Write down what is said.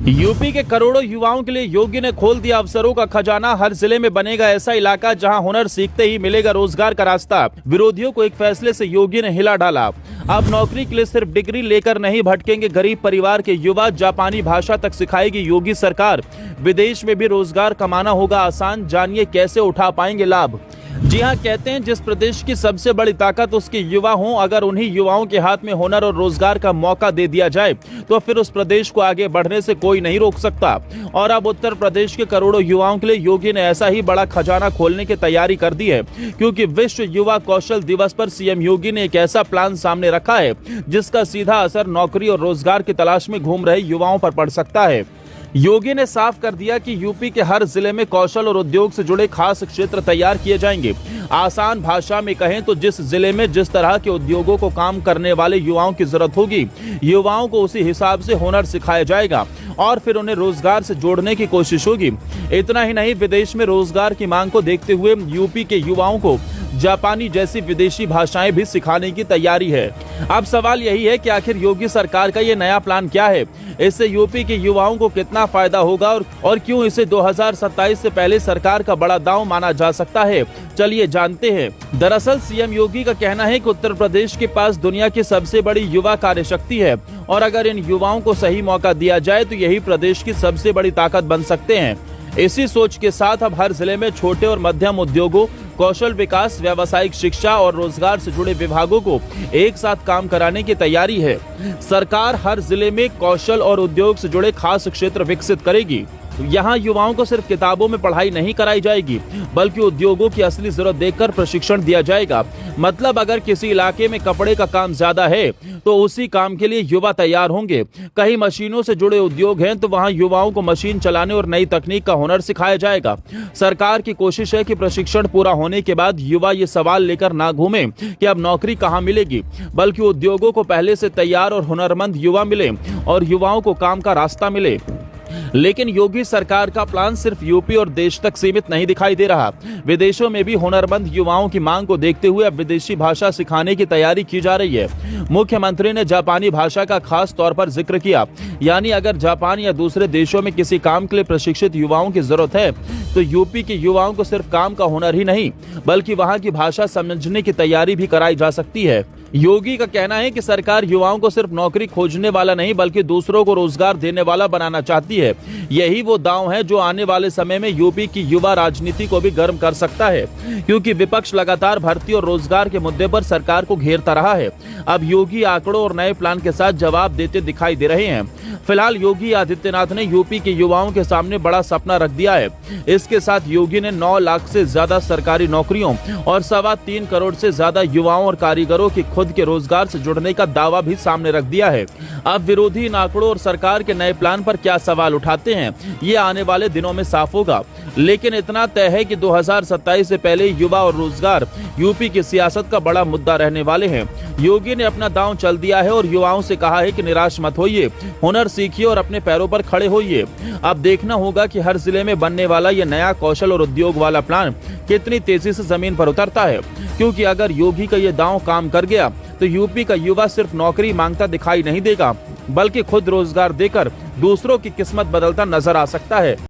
UP के करोड़ों युवाओं के लिए योगी ने खोल दिया अवसरों का खजाना। हर जिले में बनेगा ऐसा इलाका जहां हुनर सीखते ही मिलेगा रोजगार का रास्ता। विरोधियों को एक फैसले से योगी ने हिला डाला। अब नौकरी के लिए सिर्फ डिग्री लेकर नहीं भटकेंगे गरीब परिवार के युवा। जापानी भाषा तक सिखाएगी योगी सरकार। विदेश में भी रोजगार कमाना होगा आसान। जानिए कैसे उठा पाएंगे लाभ। जी हाँ, कहते हैं जिस प्रदेश की सबसे बड़ी ताकत उसके युवा हों। अगर उन्हीं युवाओं के हाथ में हुनर और रोजगार का मौका दे दिया जाए तो फिर उस प्रदेश को आगे बढ़ने से कोई नहीं रोक सकता। और अब उत्तर प्रदेश के करोड़ों युवाओं के लिए योगी ने ऐसा ही बड़ा खजाना खोलने की तैयारी कर दी है, क्योंकि विश्व युवा कौशल दिवस पर सीएम योगी ने एक ऐसा प्लान सामने रखा है जिसका सीधा असर नौकरी और रोजगार की तलाश में घूम रहे युवाओं पर पड़ सकता है। योगी ने साफ कर दिया कि यूपी के हर जिले में कौशल और उद्योग से जुड़े खास क्षेत्र तैयार किए जाएंगे। आसान भाषा में कहें तो जिस जिले में जिस तरह के उद्योगों को काम करने वाले युवाओं की जरूरत होगी, युवाओं को उसी हिसाब से हुनर सिखाया जाएगा और फिर उन्हें रोजगार से जोड़ने की कोशिश होगी। इतना ही नहीं, विदेश में रोजगार की मांग को देखते हुए यूपी के युवाओं को जापानी जैसी विदेशी भाषाएं भी सिखाने की तैयारी है। अब सवाल यही है कि आखिर योगी सरकार का ये नया प्लान क्या है, इससे यूपी के युवाओं को कितना फायदा होगा और क्यों इसे 2027 से पहले सरकार का बड़ा दांव माना जा सकता है। चलिए जानते हैं। दरअसल सीएम योगी का कहना है कि उत्तर प्रदेश के पास दुनिया की सबसे बड़ी युवा कार्यशक्ति है और अगर इन युवाओं को सही मौका दिया जाए तो यही प्रदेश की सबसे बड़ी ताकत बन सकते हैं। इसी सोच के साथ अब हर जिले में छोटे और मध्यम उद्योगों, कौशल विकास, व्यावसायिक शिक्षा और रोजगार से जुड़े विभागों को एक साथ काम कराने की तैयारी है। सरकार हर जिले में कौशल और उद्योग से जुड़े खास क्षेत्र विकसित करेगी। यहाँ युवाओं को सिर्फ किताबों में पढ़ाई नहीं कराई जाएगी, बल्कि उद्योगों की असली जरूरत देखकर प्रशिक्षण दिया जाएगा। मतलब अगर किसी इलाके में कपड़े का काम ज्यादा है तो उसी काम के लिए युवा तैयार होंगे। कहीं मशीनों से जुड़े उद्योग हैं तो वहाँ युवाओं को मशीन चलाने और नई तकनीक का हुनर सिखाया जाएगा। सरकार की कोशिश है कि प्रशिक्षण पूरा होने के बाद युवा ये सवाल लेकर ना घूमे कि अब नौकरी कहाँ मिलेगी, बल्कि उद्योगों को पहले से तैयार और हुनरमंद युवा मिले और युवाओं को काम का रास्ता मिले। लेकिन योगी सरकार का प्लान सिर्फ यूपी और देश तक सीमित नहीं दिखाई दे रहा। विदेशों में भी हुनरमंद युवाओं की मांग को देखते हुए अब विदेशी भाषा सिखाने की तैयारी की जा रही है। मुख्यमंत्री ने जापानी भाषा का खास तौर पर जिक्र किया, यानी अगर जापान या दूसरे देशों में किसी काम के लिए प्रशिक्षित युवाओं की जरूरत है तो यूपी के युवाओं को सिर्फ काम का हुनर ही नहीं बल्कि वहाँ की भाषा समझने की तैयारी भी कराई जा सकती है। योगी का कहना है कि सरकार युवाओं को सिर्फ नौकरी खोजने वाला नहीं बल्कि दूसरों को रोजगार देने वाला बनाना चाहती है। यही वो दांव है जो आने वाले समय में यूपी की युवा राजनीति को भी गर्म कर सकता है, क्योंकि विपक्ष लगातार भर्ती और रोजगार के मुद्दे पर सरकार को घेरता रहा है। अब योगी आंकड़ों और नए प्लान के साथ जवाब देते दिखाई दे रहे हैं। फिलहाल योगी आदित्यनाथ ने यूपी के युवाओं के सामने बड़ा सपना रख दिया है। इसके साथ योगी ने 9 लाख से ज्यादा सरकारी नौकरियों और 3.25 करोड़ से ज्यादा युवाओं और कारीगरों की खुद के रोजगार से जुड़ने का दावा भी सामने रख दिया है। अब विरोधी इन आंकड़ों और सरकार के नए प्लान पर क्या सवाल उठाते हैं, ये आने वाले दिनों में साफ होगा। लेकिन इतना तय है कि 2027 से पहले युवा और रोजगार यूपी की सियासत का बड़ा मुद्दा रहने वाले हैं। योगी ने अपना दांव चल दिया है और युवाओं से कहा है कि निराश मत होइए, हुनर सीखिए और अपने पैरों पर खड़े होइए। अब देखना होगा कि हर जिले में बनने वाला ये नया कौशल और उद्योग वाला प्लान कितनी तेजी से जमीन पर उतरता है, क्योंकि अगर योगी का ये दांव काम कर गया तो यूपी का युवा सिर्फ नौकरी मांगता दिखाई नहीं देगा, बल्कि खुद रोजगार देकर दूसरों की किस्मत बदलता नजर आ सकता है।